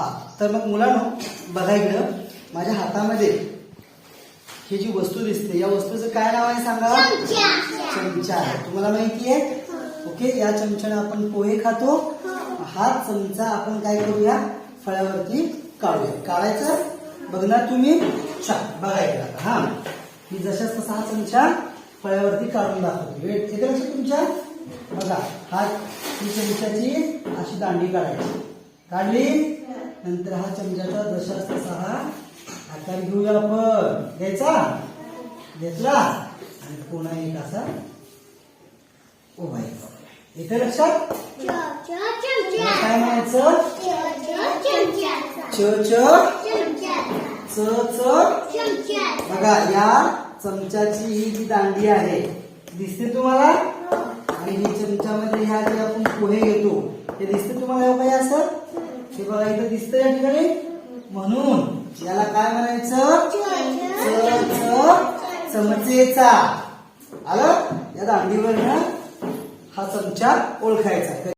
हा तर मग मुलांनो बघा इकडं माझ्या हातामध्ये ही जी वस्तू दिसते या वस्तूचं काय नाव आहे सांगा. चमचा आहे. तुम्हाला माहिती आहे. ओके या चमच्याने आपण पोहे खातो. हा चमचा आपण काय करूया फळ्यावरती काढूया. काढायचं बघणार तुम्ही. छान बघा इकडं हा मी जशाच तसा हा चमचा फळ्यावरती काढून दाखवतो. येते लक्षात तुमच्या. बघा हा ही चमच्याची अशी दांडी काढायची. काढली नंतर हा चमच्याचा जशाच तसा हा आकार घेऊया आपण. घ्यायचा घेतला आणि पुन्हा एक असा उभा येते लक्षात. काय म्हणायचं च बघा या चमच्याची ही जी दांडी आहे दिसते तुम्हाला. आणि ही चमच्यामध्ये ह्या जे आपण पोहे घेतो ते दिसते तुम्हाला काय असं. हे बघा इथं दिसतं या ठिकाणी. म्हणून याला काय म्हणायचं चमचेचा. आलं या दांडीवर हा चमचा ओळखायचा.